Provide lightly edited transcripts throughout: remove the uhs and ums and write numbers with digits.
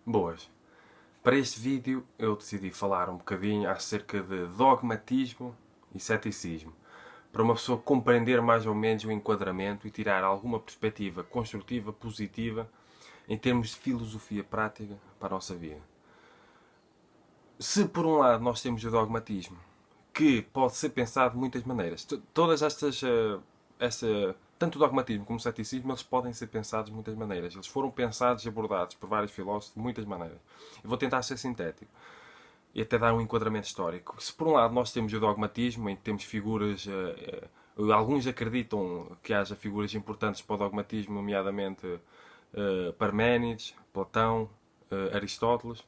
Boas. Para este vídeo eu decidi falar um bocadinho acerca de dogmatismo e ceticismo, para uma pessoa compreender mais ou menos o enquadramento e tirar alguma perspectiva construtiva, positiva, em termos de filosofia prática para a nossa vida. Se por um lado nós temos o dogmatismo, que pode ser pensado de muitas maneiras, todas tanto o dogmatismo como o ceticismo, eles podem ser pensados de muitas maneiras. Eles foram pensados e abordados por vários filósofos de muitas maneiras. Eu vou tentar ser sintético e até dar um enquadramento histórico. Se por um lado nós temos o dogmatismo, em que temos figuras, alguns acreditam que haja figuras importantes para o dogmatismo, nomeadamente Parménides, Platão, Aristóteles,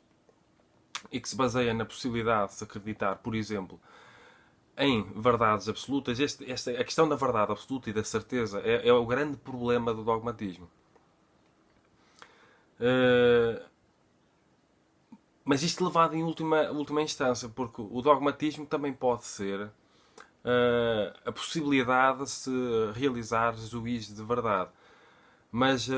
e que se baseia na possibilidade de se acreditar, por exemplo, em verdades absolutas. A questão da verdade absoluta e da certeza é o grande problema do dogmatismo. Mas isto levado em última instância, porque o dogmatismo também pode ser a possibilidade de se realizar juízo de verdade. Mas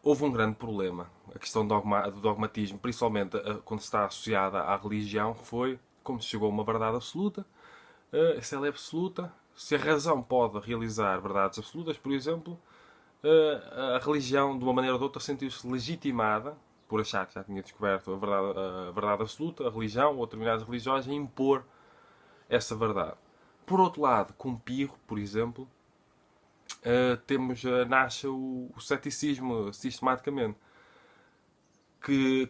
houve um grande problema. A questão do dogmatismo, principalmente quando está associada à religião, foi como se chegou a uma verdade absoluta. Se ela é absoluta, se a razão pode realizar verdades absolutas, por exemplo, a religião, de uma maneira ou de outra, sentiu-se legitimada, por achar que já tinha descoberto a verdade absoluta, a religião ou determinadas religiões, a impor essa verdade. Por outro lado, com Pirro, por exemplo, nasce o ceticismo sistematicamente, que,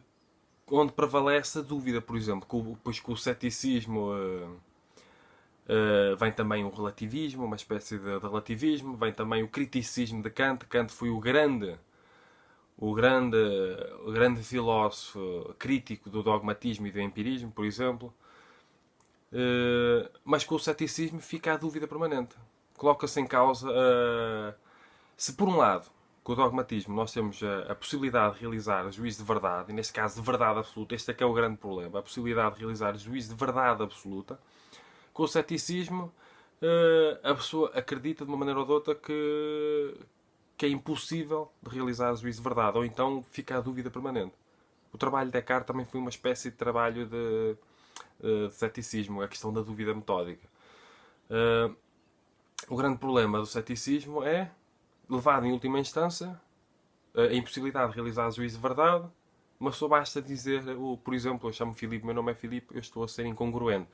onde prevalece a dúvida, por exemplo, pois com o ceticismo vem também o relativismo, uma espécie de relativismo, vem também o criticismo de Kant. Kant foi o grande, o grande filósofo crítico do dogmatismo e do empirismo, por exemplo. Mas com o ceticismo fica a dúvida permanente. Coloca-se em causa se por um lado, com o dogmatismo, nós temos a possibilidade de realizar juízo de verdade, e neste caso de verdade absoluta, este é que é o grande problema, a possibilidade de realizar juízo de verdade absoluta. Com o ceticismo, a pessoa acredita de uma maneira ou de outra que é impossível de realizar juízo de verdade, ou então fica a dúvida permanente. O trabalho de Descartes também foi uma espécie de trabalho de ceticismo, a questão da dúvida metódica. O grande problema do ceticismo é, levado em última instância, a impossibilidade de realizar juízo de verdade, mas só basta dizer, por exemplo, eu chamo Filipe, meu nome é Filipe, eu estou a ser incongruente.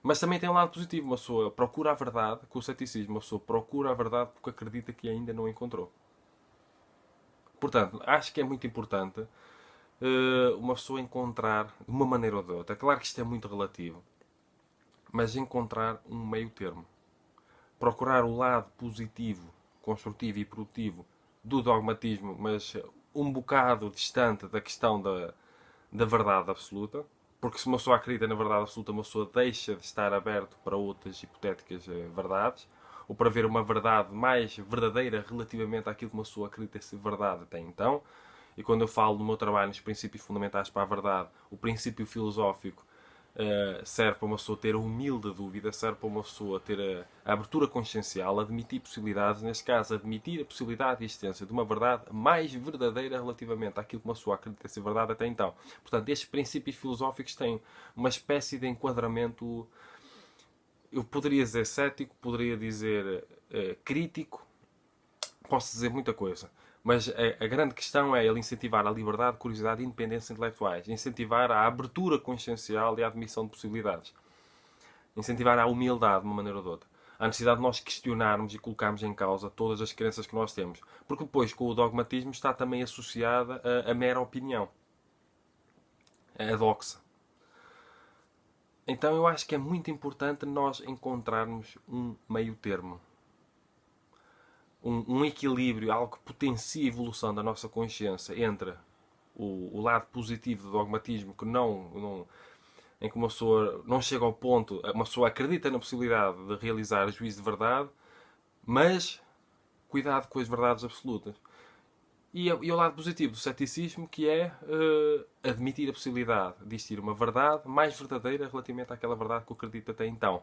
Mas também tem um lado positivo, uma pessoa procura a verdade, com o ceticismo, uma pessoa procura a verdade porque acredita que ainda não encontrou. Portanto, acho que é muito importante uma pessoa encontrar, de uma maneira ou de outra, claro que isto é muito relativo, mas encontrar um meio termo. Procurar o lado positivo, construtivo e produtivo do dogmatismo, mas um bocado distante da questão da verdade absoluta, porque se uma pessoa acredita na verdade absoluta, uma pessoa deixa de estar aberto para outras hipotéticas verdades, ou para ver uma verdade mais verdadeira relativamente àquilo que uma pessoa acredita ser verdade até então. E quando eu falo no meu trabalho nos princípios fundamentais para a verdade, o princípio filosófico serve para uma pessoa ter a humilde dúvida, serve para uma pessoa ter a abertura consciencial, admitir possibilidades, neste caso, admitir a possibilidade de existência de uma verdade mais verdadeira relativamente àquilo que uma pessoa acredita ser verdade até então. Portanto, estes princípios filosóficos têm uma espécie de enquadramento, eu poderia dizer cético, poderia dizer crítico, posso dizer muita coisa. Mas a grande questão é ele incentivar a liberdade, curiosidade e independência intelectuais. Incentivar a abertura consciencial e a admissão de possibilidades. Incentivar a humildade de uma maneira ou de outra. A necessidade de nós questionarmos e colocarmos em causa todas as crenças que nós temos. Porque depois, com o dogmatismo, está também associada a mera opinião. A doxa. Então eu acho que é muito importante nós encontrarmos um meio termo. Um equilíbrio, algo que potencie a evolução da nossa consciência entre o lado positivo do dogmatismo, que em que uma pessoa não chega ao ponto, uma pessoa acredita na possibilidade de realizar juízo de verdade, mas cuidado com as verdades absolutas. E o lado positivo do ceticismo, que é admitir a possibilidade de existir uma verdade mais verdadeira relativamente àquela verdade que eu acredito até então.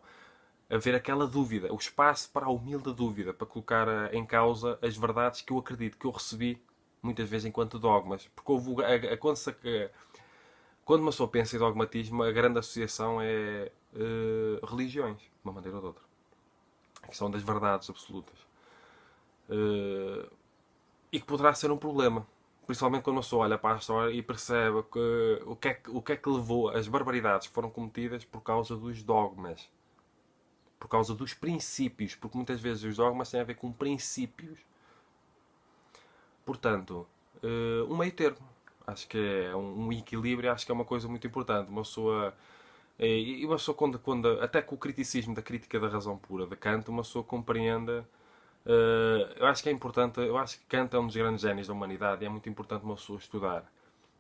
Haver aquela dúvida, o espaço para a humilde dúvida, para colocar em causa as verdades que eu acredito, que eu recebi muitas vezes enquanto dogmas. Porque houve, Quando uma pessoa pensa em dogmatismo, a grande associação é religiões, de uma maneira ou de outra. A questão das verdades absolutas. E que poderá ser um problema. Principalmente quando uma pessoa olha para a história e percebe que o que é que levou as barbaridades que foram cometidas por causa dos dogmas. Por causa dos princípios. Porque muitas vezes os dogmas têm a ver com princípios. Portanto, um meio termo. Acho que é um equilíbrio, acho que é uma coisa muito importante. Uma pessoa. E uma pessoa, até com o criticismo da crítica da razão pura de Kant, uma pessoa compreenda. Eu acho que é importante. Eu acho que Kant é um dos grandes génios da humanidade e é muito importante uma pessoa estudar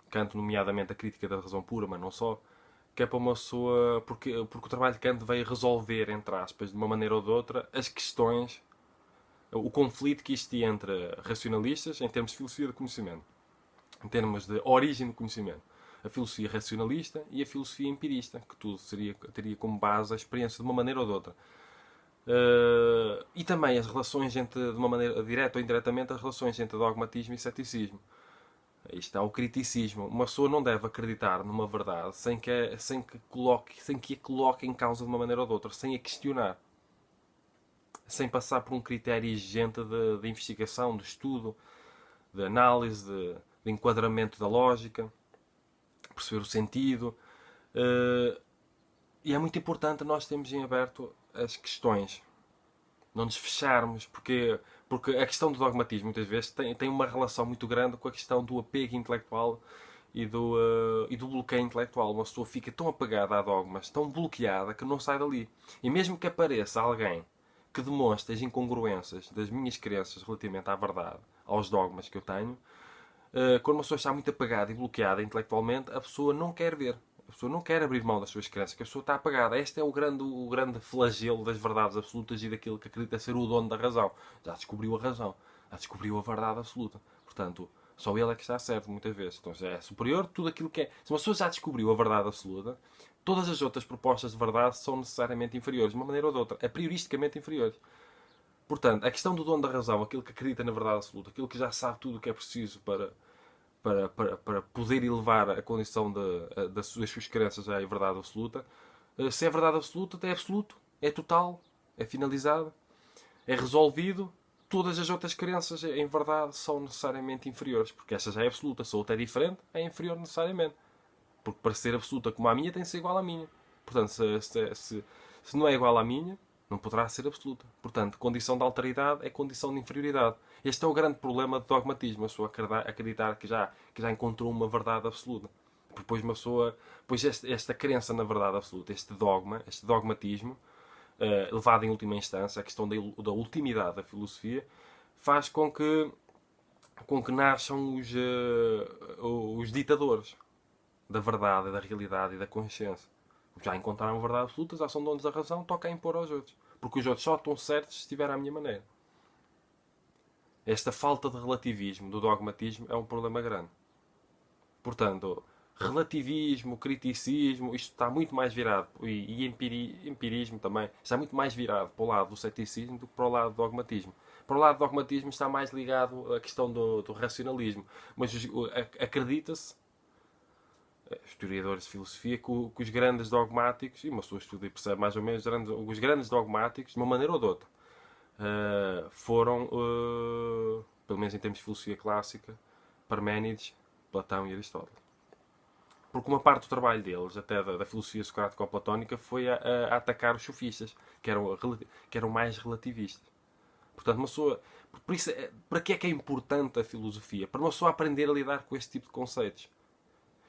Kant, nomeadamente a crítica da razão pura, mas não só. Que é para uma pessoa. Porque o trabalho de Kant veio resolver, entre aspas, de uma maneira ou de outra, as questões, o conflito que existia entre racionalistas em termos de filosofia do conhecimento, em termos de origem do conhecimento. A filosofia racionalista e a filosofia empirista, que tudo teria como base a experiência de uma maneira ou de outra. E também as relações entre, de uma maneira direta ou indiretamente, as relações entre dogmatismo e ceticismo. Aí está o criticismo. Uma pessoa não deve acreditar numa verdade sem que a coloque em causa de uma maneira ou de outra, sem a questionar. Sem passar por um critério exigente de investigação, de estudo, de análise, de enquadramento da lógica, perceber o sentido. E é muito importante nós termos em aberto as questões. Não nos fecharmos, porque a questão do dogmatismo muitas vezes tem uma relação muito grande com a questão do apego intelectual e do bloqueio intelectual. Uma pessoa fica tão apegada a dogmas, tão bloqueada, que não sai dali. E mesmo que apareça alguém que demonstre as incongruências das minhas crenças relativamente à verdade, aos dogmas que eu tenho, quando uma pessoa está muito apegada e bloqueada intelectualmente, a pessoa não quer ver. A pessoa não quer abrir mão das suas crenças, que a pessoa está apagada. Este é o grande flagelo das verdades absolutas e daquilo que acredita ser o dono da razão. Já descobriu a razão. Já descobriu a verdade absoluta. Portanto, só ele é que está certo, muitas vezes. Então, é superior tudo aquilo que é. Se uma pessoa já descobriu a verdade absoluta, todas as outras propostas de verdade são necessariamente inferiores, de uma maneira ou de outra. É prioristicamente inferiores. Portanto, a questão do dono da razão, aquilo que acredita na verdade absoluta, aquilo que já sabe tudo o que é preciso para poder elevar a condição das suas crenças à verdade absoluta. Se é verdade absoluta, é absoluto, é total, é finalizado, é resolvido. Todas as outras crenças em verdade são necessariamente inferiores, porque essa já é absoluta. Se a outra é diferente, é inferior necessariamente. Porque para ser absoluta como a minha, tem que ser igual à minha. Portanto, se não é igual à minha, não poderá ser absoluta. Portanto, condição de alteridade é condição de inferioridade. Este é o grande problema do dogmatismo. A pessoa acreditar que já encontrou uma verdade absoluta. Depois uma pessoa, pois esta crença na verdade absoluta, este dogma, este dogmatismo, levado em última instância, a questão da ultimidade da filosofia, faz com que nasçam os ditadores da verdade, da realidade e da consciência. Já encontraram a verdade absoluta, já são donos da razão, toca a impor aos outros. Porque os outros só estão certos se estiver à minha maneira. Esta falta de relativismo, do dogmatismo, é um problema grande. Portanto, relativismo, criticismo, isto está muito mais virado, e empirismo também, está muito mais virado para o lado do ceticismo do que para o lado do dogmatismo. Para o lado do dogmatismo está mais ligado à questão do racionalismo. Mas acredita-se, historiadores de filosofia, que os grandes dogmáticos, e uma pessoa estuda e percebe mais ou menos, os grandes dogmáticos, de uma maneira ou de outra, foram, pelo menos em termos de filosofia clássica, Parménides, Platão e Aristóteles. Porque uma parte do trabalho deles, até da filosofia socrático-platónica, foi a atacar os sofistas, que eram mais relativistas. Portanto, uma pessoa. Por isso, para que é importante a filosofia? Para uma pessoa aprender a lidar com este tipo de conceitos.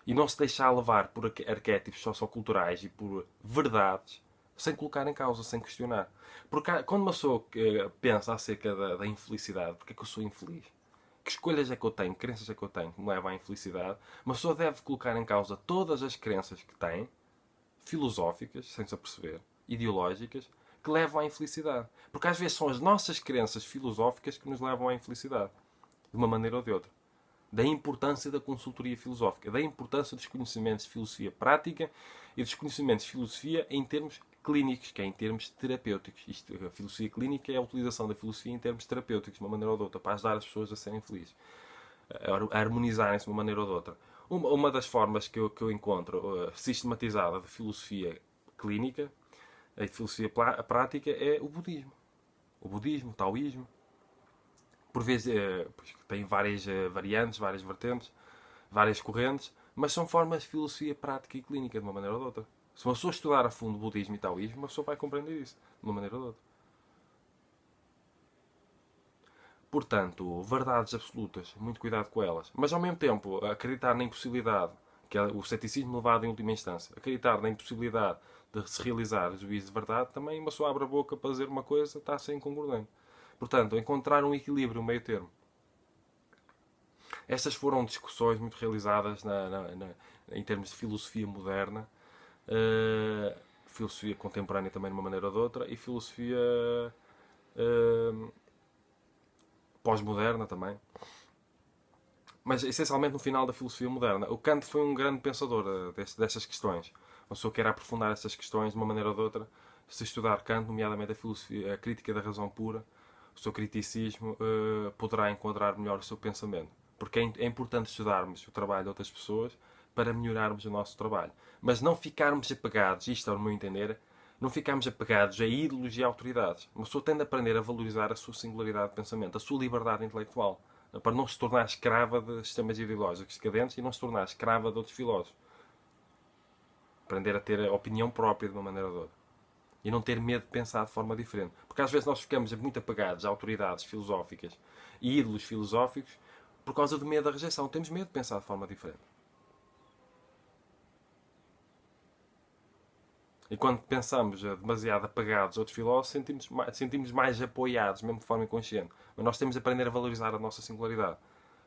E não se deixar levar por arquétipos socioculturais e por verdades, sem colocar em causa, sem questionar. Porque quando uma pessoa pensa acerca da infelicidade, porque é que eu sou infeliz? Que escolhas é que eu tenho, que crenças é que eu tenho que me levam à infelicidade? Uma pessoa deve colocar em causa todas as crenças que tem, filosóficas, sem se aperceber, ideológicas, que levam à infelicidade. Porque às vezes são as nossas crenças filosóficas que nos levam à infelicidade, de uma maneira ou de outra. Da importância da consultoria filosófica, da importância dos conhecimentos de filosofia prática e dos conhecimentos de filosofia em termos clínicos, que é em termos terapêuticos. A filosofia clínica é a utilização da filosofia em termos terapêuticos, de uma maneira ou de outra, para ajudar as pessoas a serem felizes. a harmonizarem-se de uma maneira ou de outra. Uma das formas que eu encontro sistematizada de filosofia clínica e de filosofia prática é o budismo. O budismo, o taoísmo. Por vezes tem várias variantes, várias vertentes, várias correntes, mas são formas de filosofia prática e clínica de uma maneira ou de outra. Se uma pessoa estudar a fundo budismo e taoísmo, uma pessoa vai compreender isso de uma maneira ou de outra. Portanto, verdades absolutas, muito cuidado com elas. Mas ao mesmo tempo, acreditar na impossibilidade, que é o ceticismo levado em última instância, acreditar na impossibilidade de se realizar o juízo de verdade, também uma pessoa abre a boca para dizer uma coisa, está a ser incongruente. Portanto, encontrar um equilíbrio, um meio termo. Estas foram discussões muito realizadas em termos de filosofia moderna, filosofia contemporânea também de uma maneira ou de outra, e filosofia pós-moderna também. Mas essencialmente no final da filosofia moderna. O Kant foi um grande pensador destas questões. Uma pessoa que quer aprofundar estas questões de uma maneira ou de outra, se estudar Kant, nomeadamente a filosofia, a crítica da razão pura, o seu criticismo, poderá enquadrar melhor o seu pensamento. Porque é importante estudarmos o trabalho de outras pessoas para melhorarmos o nosso trabalho. Mas não ficarmos apegados, isto é o meu entender, não ficarmos apegados a ídolos e a autoridades. Uma pessoa tem de aprender a valorizar a sua singularidade de pensamento, a sua liberdade intelectual, para não se tornar escrava de sistemas ideológicos decadentes e não se tornar escrava de outros filósofos. Aprender a ter a opinião própria de uma maneira ou de outra. E não ter medo de pensar de forma diferente. Porque às vezes nós ficamos muito apegados a autoridades filosóficas e ídolos filosóficos por causa do medo da rejeição. Temos medo de pensar de forma diferente. E quando pensamos demasiado apegados a outros filósofos, sentimos mais apoiados, mesmo de forma inconsciente. Mas nós temos de aprender a valorizar a nossa singularidade.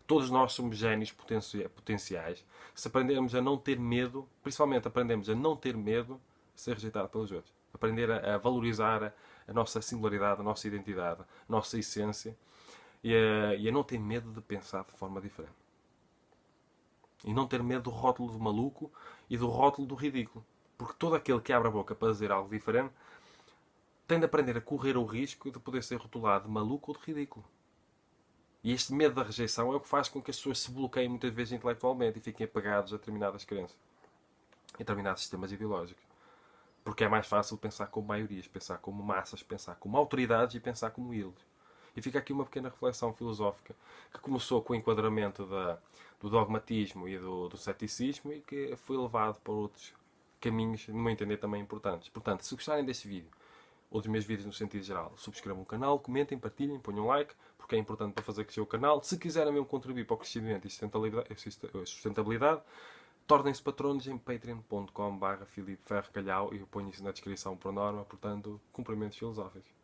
Todos nós somos génios potenciais. Se aprendermos a não ter medo, principalmente aprendemos a não ter medo de ser rejeitado pelos outros. Aprender a valorizar a nossa singularidade, a nossa identidade, a nossa essência e a não ter medo de pensar de forma diferente. E não ter medo do rótulo do maluco e do rótulo do ridículo. Porque todo aquele que abre a boca para dizer algo diferente tem de aprender a correr o risco de poder ser rotulado de maluco ou de ridículo. E este medo da rejeição é o que faz com que as pessoas se bloqueiem muitas vezes intelectualmente e fiquem apagados a determinadas crenças, a determinados sistemas ideológicos. Porque é mais fácil pensar como maiorias, pensar como massas, pensar como autoridades e pensar como ídolos. E fica aqui uma pequena reflexão filosófica que começou com o enquadramento do dogmatismo e do ceticismo e que foi levado para outros caminhos, no meu entender, também importantes. Portanto, se gostarem deste vídeo ou dos meus vídeos no sentido geral, subscrevam o canal, comentem, partilhem, ponham like, porque é importante para fazer crescer o canal. Se quiserem mesmo contribuir para o crescimento e sustentabilidade, tornem-se patronos em patreon.com/Filipe Ferro Calhau e eu ponho isso na descrição por norma, portanto, cumprimentos filosóficos.